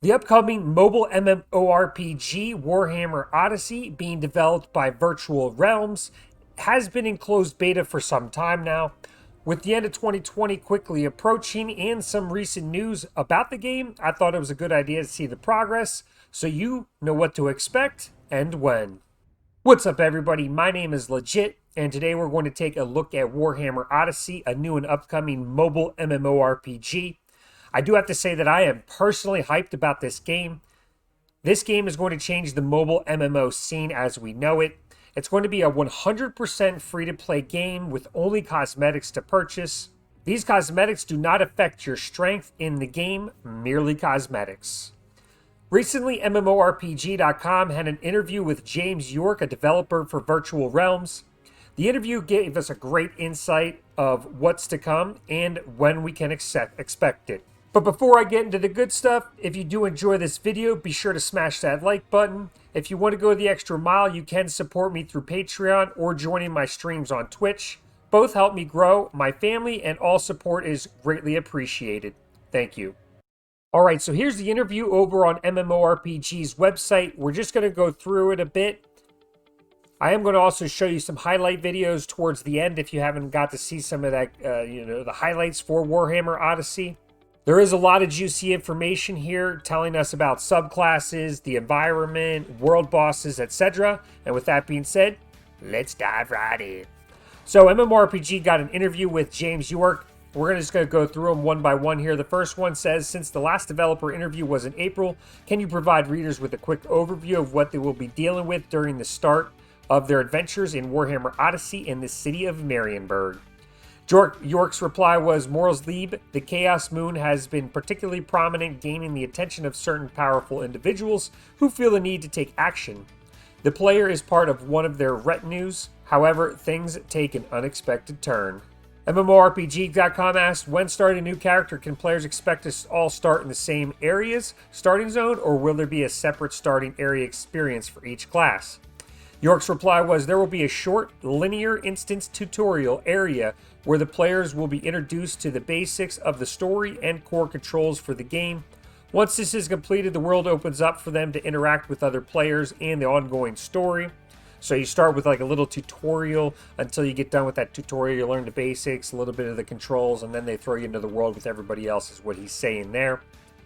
The upcoming mobile MMORPG Warhammer Odyssey, being developed by Virtual Realms, has been in closed beta for some time now. With the end of 2020 quickly approaching and some recent news about the game, I thought it was a good idea to see the progress so you know what to expect and when. What's up, everybody? My name is Legit, and today we're going to take a look at Warhammer Odyssey, a new and upcoming mobile MMORPG. I do have to say that I am personally hyped about this game. This game is going to change the mobile MMO scene as we know it. It's going to be a 100% free-to-play game with only cosmetics to purchase. These cosmetics do not affect your strength in the game, merely cosmetics. Recently, MMORPG.com had an interview with James Yrok, a developer for Virtual Realms. The interview gave us a great insight of what's to come and when we can expect it. But before I get into the good stuff, if you do enjoy this video, be sure to smash that like button. If you want to go the extra mile, you can support me through Patreon or joining my streams on Twitch. Both help me grow my family, and all support is greatly appreciated. Thank you. Alright, so here's the interview over on MMORPG's website. We're just going to go through it a bit. I am going to also show you some highlight videos towards the end if you haven't got to see some of that, the highlights for Warhammer Odyssey. There is a lot of juicy information here telling us about subclasses, the environment, world bosses, etc. And with that being said, let's dive right in. So MMORPG got an interview with James Yrok. We're just going to go through them one by one here. The first one says, since the last developer interview was in April, can you provide readers with a quick overview of what they will be dealing with during the start of their adventures in Warhammer Odyssey in the city of Marienburg? Yrok's reply was, Moral's Lieb, the Chaos Moon, has been particularly prominent, gaining the attention of certain powerful individuals who feel the need to take action. The player is part of one of their retinues. However, things take an unexpected turn. MMORPG.com asked, when starting a new character, can players expect to all start in the same areas, starting zone, or will there be a separate starting area experience for each class? Yrok's reply was, there will be a short, linear instance tutorial area where the players will be introduced to the basics of the story and core controls for the game. Once this is completed, the world opens up for them to interact with other players and the ongoing story. So you start with like a little tutorial. Until you get done with that tutorial, you learn the basics, a little bit of the controls, and then they throw you into the world with everybody else, is what he's saying there.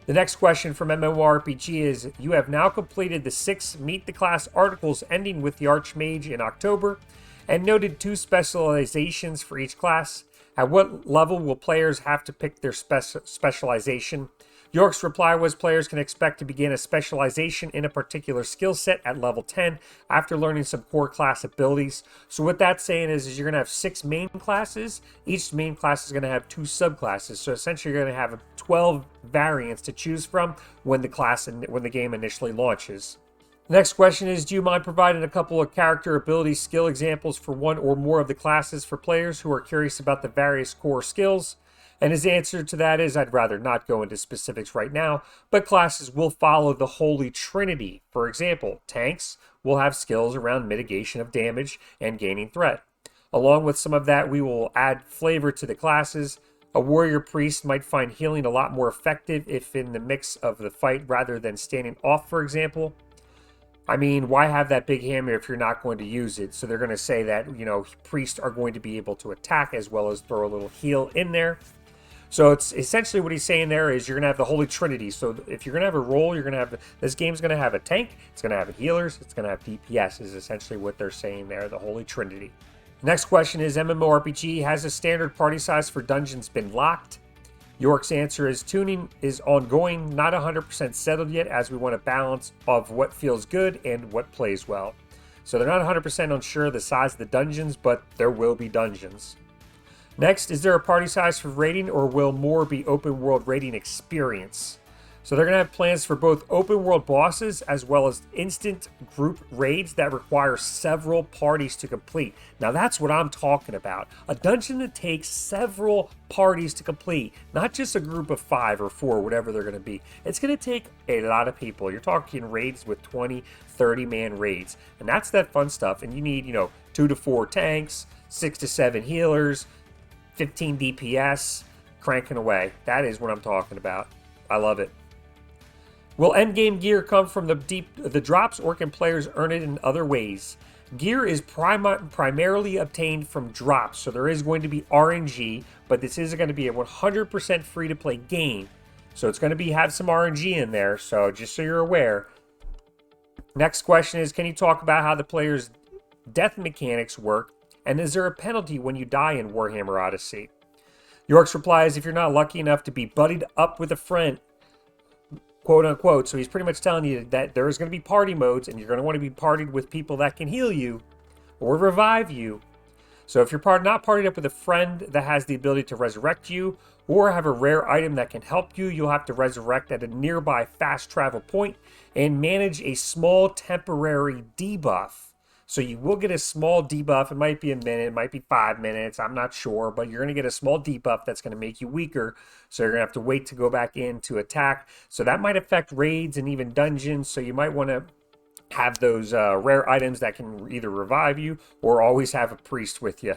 The next question from MMORPG is, you have now completed the 6 Meet the Class articles ending with the Archmage in October, and noted 2 specializations for each class. At what level will players have to pick their specialization? Yrok's reply was, players can expect to begin a specialization in a particular skill set at level 10 after learning some core class abilities. So what that's saying is you're going to have 6 main classes. Each main class is going to have 2 subclasses. So essentially you're going to have 12 variants to choose from when the game initially launches. The next question is, do you mind providing a couple of character ability skill examples for one or more of the classes for players who are curious about the various core skills? And his answer to that is, I'd rather not go into specifics right now, but classes will follow the Holy Trinity. For example, tanks will have skills around mitigation of damage and gaining threat. Along with some of that, we will add flavor to the classes. A warrior priest might find healing a lot more effective if in the mix of the fight rather than standing off, for example. I mean, why have that big hammer if you're not going to use it? So they're going to say that, priests are going to be able to attack as well as throw a little heal in there. So it's essentially what he's saying there is you're going to have the Holy Trinity. So if you're going to have a role, you're going to have, this game's going to have a tank, it's going to have healers, it's going to have DPS, is essentially what they're saying there, the Holy Trinity. Next question is, MMORPG, has a standard party size for dungeons been locked? Yrok's answer is, tuning is ongoing, not 100% settled yet, as we want a balance of what feels good and what plays well. So they're not 100% unsure of the size of the dungeons, but there will be dungeons. Next, is there a party size for raiding, or will more be open world raiding experience? So they're going to have plans for both open world bosses as well as instant group raids that require several parties to complete. Now that's what I'm talking about. A dungeon that takes several parties to complete, not just a group of 5 or 4, whatever they're going to be. It's going to take a lot of people. You're talking raids with 20, 30-man raids. And that's that fun stuff. And you need, 2 to 4 tanks, 6 to 7 healers, 15 DPS, cranking away. That is what I'm talking about. I love it. Will endgame gear come from the drops, or can players earn it in other ways? Gear is primarily obtained from drops, so there is going to be RNG, but this isn't going to be a 100% free-to-play game. So it's going to have some RNG in there, so just so you're aware. Next question is, can you talk about how the players' death mechanics work, and is there a penalty when you die in Warhammer Odyssey? Yrok's reply is, if you're not lucky enough to be buddied up with a friend, quote unquote, so he's pretty much telling you that there's going to be party modes, and you're going to want to be partied with people that can heal you or revive you. So if you're not partied up with a friend that has the ability to resurrect you, or have a rare item that can help you, you'll have to resurrect at a nearby fast travel point and manage a small temporary debuff. So you will get a small debuff. It might be a minute, it might be 5 minutes, I'm not sure, but you're going to get a small debuff that's going to make you weaker. So you're going to have to wait to go back in to attack. So that might affect raids and even dungeons. So you might want to have those rare items that can either revive you or always have a priest with you.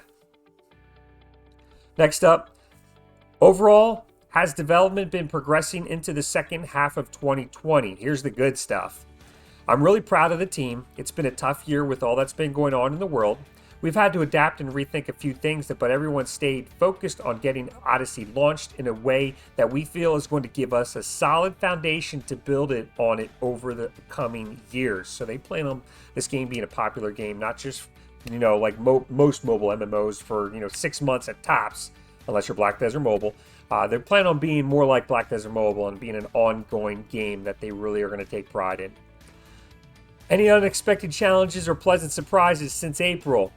Next up, overall, has development been progressing into the second half of 2020? Here's the good stuff. I'm really proud of the team. It's been a tough year with all that's been going on in the world. We've had to adapt and rethink a few things, but everyone stayed focused on getting Odyssey launched in a way that we feel is going to give us a solid foundation to build it over the coming years. So they plan on this game being a popular game, not just, like most mobile MMOs for, 6 months at tops, unless you're Black Desert Mobile. They plan on being more like Black Desert Mobile and being an ongoing game that they really are going to take pride in. Any unexpected challenges or pleasant surprises since April?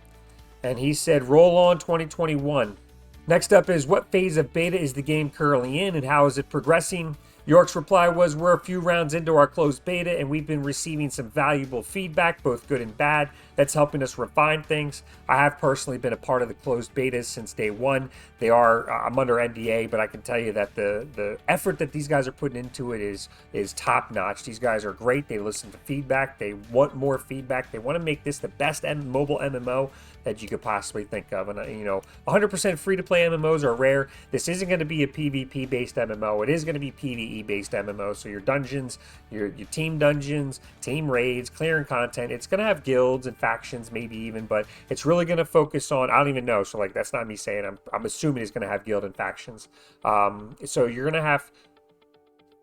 And he said, roll on 2021. Next up is, what phase of beta is the game currently in and how is it progressing? Yrok's reply was, we're a few rounds into our closed beta and we've been receiving some valuable feedback, both good and bad, that's helping us refine things. I have personally been a part of the closed betas since day one. I'm under NDA, but I can tell you that the effort that these guys are putting into it is top notch. These guys are great. They listen to feedback. They want more feedback. They want to make this the best mobile MMO that you could possibly think of. And 100% free-to-play MMOs are rare. This isn't going to be a PvP-based MMO. It is going to be PvE-based MMO. So your dungeons, your team dungeons, team raids, clearing content. It's going to have guilds and factions, maybe even, but it's really going to focus on, I don't even know. So that's not me saying. I'm assuming it's going to have guild and factions. So you're going to have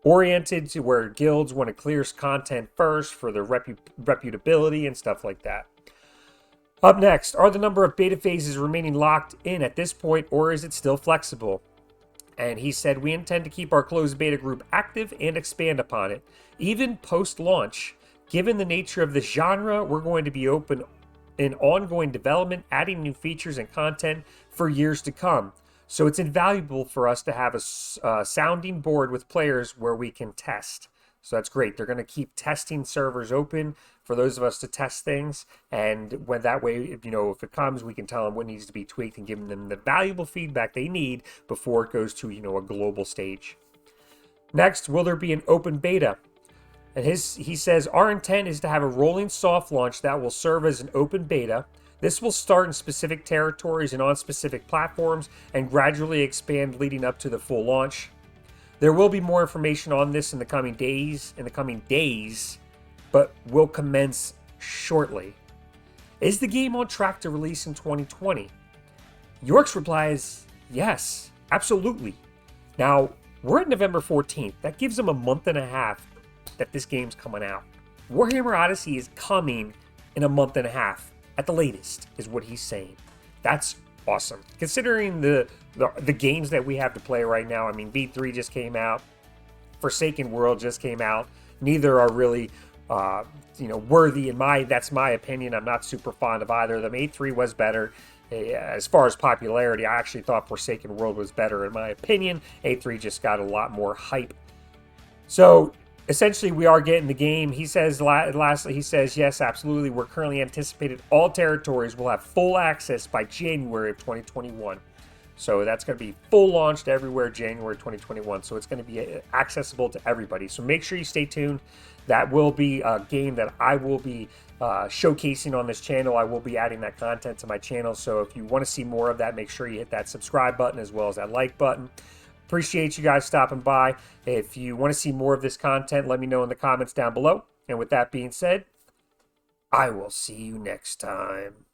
oriented to where guilds want to clear content first for their reputability and stuff like that. Up next, are the number of beta phases remaining locked in at this point, or is it still flexible? And he said, we intend to keep our closed beta group active and expand upon it. Even post-launch, given the nature of the genre, we're going to be open in ongoing development, adding new features and content for years to come. So it's invaluable for us to have a sounding board with players where we can test. So that's great. They're going to keep testing servers open for those of us to test things. And when that way, if it comes, we can tell them what needs to be tweaked and give them the valuable feedback they need before it goes to, a global stage. Next, will there be an open beta? And he says, our intent is to have a rolling soft launch that will serve as an open beta. This will start in specific territories and on specific platforms and gradually expand leading up to the full launch. There will be more information on this in the coming days, but will commence shortly. Is the game on track to release in 2020? Yrok's reply is yes, absolutely. Now, we're at November 14th. That gives them a month and a half that this game's coming out. Warhammer Odyssey is coming in a month and a half at the latest, is what he's saying. That's awesome. Considering the games that we have to play right now, V3 just came out, Forsaken World just came out. Neither are really, worthy that's my opinion. I'm not super fond of either of them. A3 was better. As far as popularity, I actually thought Forsaken World was better in my opinion. A3 just got a lot more hype. So essentially, we are getting the game. He says, lastly, yes, absolutely. We're currently anticipated all territories will have full access by January of 2021. So that's going to be full launched everywhere January 2021. So it's going to be accessible to everybody. So make sure you stay tuned. That will be a game that I will be showcasing on this channel. I will be adding that content to my channel. So if you want to see more of that, make sure you hit that subscribe button as well as that like button. Appreciate you guys stopping by. If you want to see more of this content, let me know in the comments down below. And with that being said, I will see you next time.